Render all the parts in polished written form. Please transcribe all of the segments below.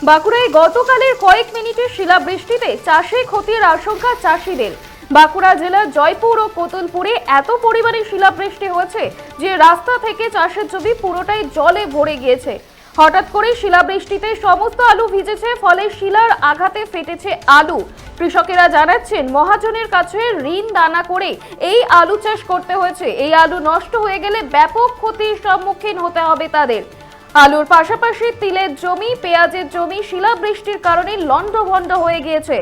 বাঁকুড়ায় গতকালের কয়েক মিনিটের শিলাবৃষ্টিতে চাষে ক্ষতির আশঙ্কা চাষিদের। বাঁকুড়া জেলার জয়পুর ও কোতুলপুরে এত পরিমাণে শিলাবৃষ্টি হয়েছে যে রাস্তা থেকে চাষের জমি পুরোটাই জলে ভরে গিয়েছে। হঠাৎ করে শিলাবৃষ্টিতে সমস্ত আলু ভিজেছে, ফলে শিলার আঘাতে ফেটেছে আলু। কৃষকেরা জানাচ্ছেন মহাজনের কাছে ঋণ দানা করে এই আলু চাষ করতে হয়েছে। এই আলু নষ্ট হয়ে গেলে ব্যাপক ক্ষতির সম্মুখীন হতে হবে তাদের। আলুর পাশাপাশি তিলের জমি, পেঁয়াজের জমি শিলাবৃষ্টির কারণে লন্ডভন্ড হয়ে গিয়েছে।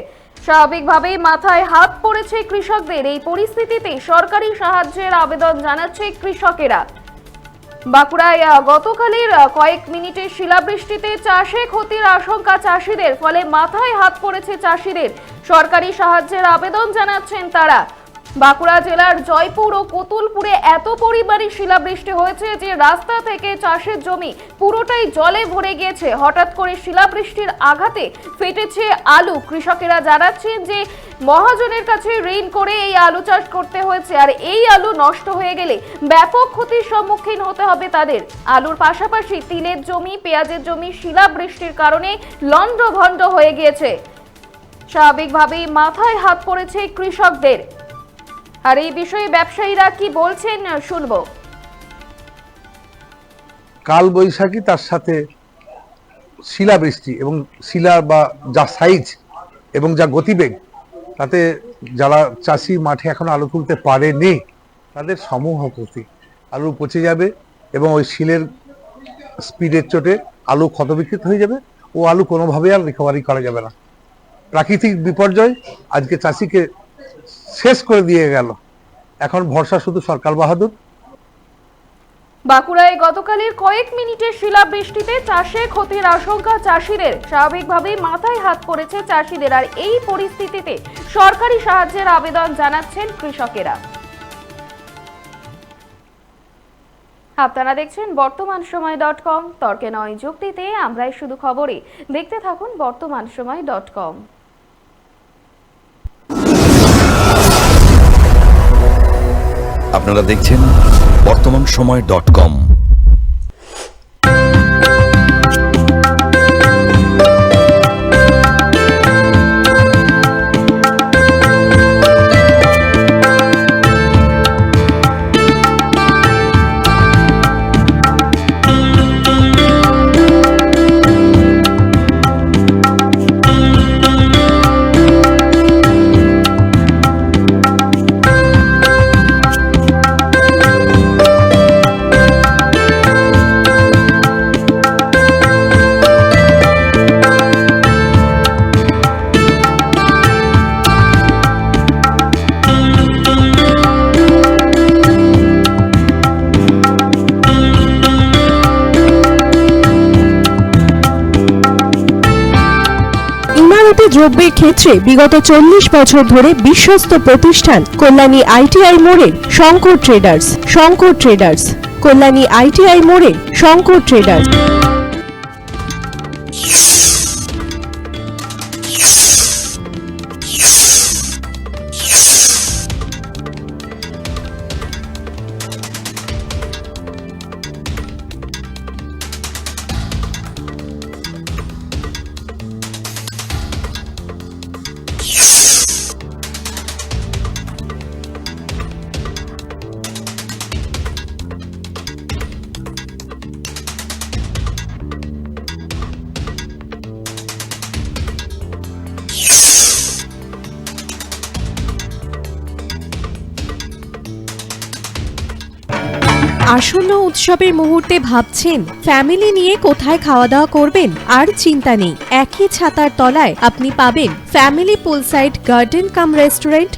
স্বাভাবিকভাবেই মাথায় হাত পড়েছে কৃষকদের। এই পরিস্থিতিতে সরকারি সাহায্যের আবেদন জানাচ্ছে কৃষকেরা। বাঁকুড়ায় গতকালের কয়েক মিনিটের শিলাবৃষ্টিতে চাষে ক্ষতির আশঙ্কা চাষিদের, ফলে মাথায় হাত পড়েছে চাষিদের। সরকারি সাহায্যের আবেদন জানাচ্ছেন তারা। বাঁকুড়া জেলার জয়পুর ও কোতুলপুরে এত পরিমাণে শিলাবৃষ্টি হয়েছে যে রাস্তা থেকে চাষের জমি পুরোটাই জলে ভরে গিয়েছে। হঠাৎ করে শিলাবৃষ্টির আঘাতে ফেটেছে আলু। কৃষকেরা জানাচ্ছেন যে মহাজনের কাছে ঋণ করে এই আলু চাষ করতে হয়েছে, আর এই আলু নষ্ট হয়ে গেলে ব্যাপক ক্ষতির সম্মুখীন হতে হবে তাদের। আলুর পাশাপাশি তিলের জমি, পেঁয়াজের জমি শিলাবৃষ্টির কারণে লন্ডভন্ড হয়ে গিয়েছে। স্বাভাবিকভাবেই মাথায় হাত পড়েছে কৃষকদের। আর এই বিষয়ে ব্যবসায়ীরা কি বলছেন শুনবো। কাল বৈশাখী তার সাথে শিলাবৃষ্টি এবং শিলার বা যা সাইজ এবং যা গতিবেগ, তাতে যারা চাষি মাঠে এখনো আলু তুলতে পারেনি তাদের সমূহ ক্ষতি। আলু পচে যাবে এবং ওই শিলের স্পিডের চোটে আলু ক্ষতবিক্ষত হয়ে যাবে ও আলু কোনোভাবেই আর রিকভারি করা যাবে না। প্রাকৃতিক বিপর্যয় আজকে চাষিকে শেষ করে দিয়ে গেল। এখন ভরসা শুধু সরকার বাহাদুর। বাঁকুড়ায় গতকালের কয়েক মিনিটের শিলাবৃষ্টিতে চাষে ক্ষতির আশঙ্কা চাষিদের। স্বাভাবিকভাবেই মাথায় হাত পড়েছে চাষিদের। আর এই পরিস্থিতিতে সরকারি সাহায্যের আবেদন জানাচ্ছেন কৃষকেরা। আপনারা দেখছেন বর্তমানসময়.com। তর্কে নয়, যুক্তিতে আমরাই শুধু খবরে। দেখতে থাকুন বর্তমানসময়.com। আপনারা দেখছেন বর্তমানসময়.com। দ্রব্যের ক্ষেত্রে বিগত 40 বছর ধরে বিশ্বস্ত প্রতিষ্ঠান কল্যাণী আইটিআই মোড়ের শঙ্কর ট্রেডার্স। কল্যাণী আইটিআই মোড়ের শঙ্কর ট্রেডার্স। আসন্ন উৎসবের মুহূর্তে ভাবছেন ফ্যামিলি নিয়ে কোথায় খাওয়া দাওয়া করবেন? আর চিন্তা নেই, একই ছাতার তলায় আপনি পাবেন family poolside garden cum restaurant,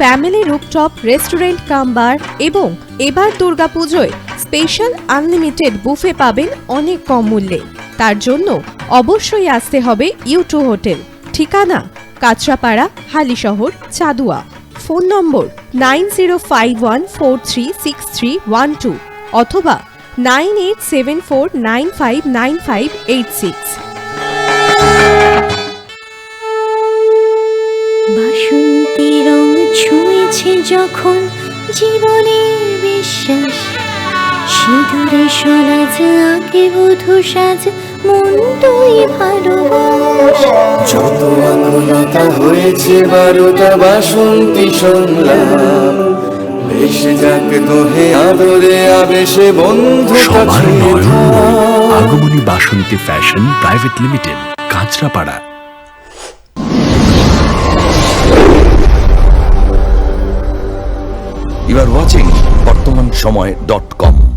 family rooftop restaurant cum bar এবং এবার দুর্গাপুজোয় স্পেশাল আনলিমিটেড বুফে পাবেন অনেক কম মূল্যে। তার জন্য অবশ্যই আসতে হবে U2 হোটেল। ঠিকানা কাঁচরাপাড়া, হালিশহর, চাদুয়া। ফোন নম্বর 9051436312 অথবা 9874959586। বাসন্তী রং ছুঁয়েছে যখন জীবনের বিশ্বাস, সিঁদুরে সলাজ আঁকে বধূ সাজ মন তুই ভালোবাস। যত আকুলতা হয়েছে বারোটা বাসন্তী সংলাপ, ভেসে যাক দোহে আদরে আবেশে বন্ধু সবার Nayan Agamani Basanti fashion private limited, Kanchrapara. You are watching BortomanSomoy.com.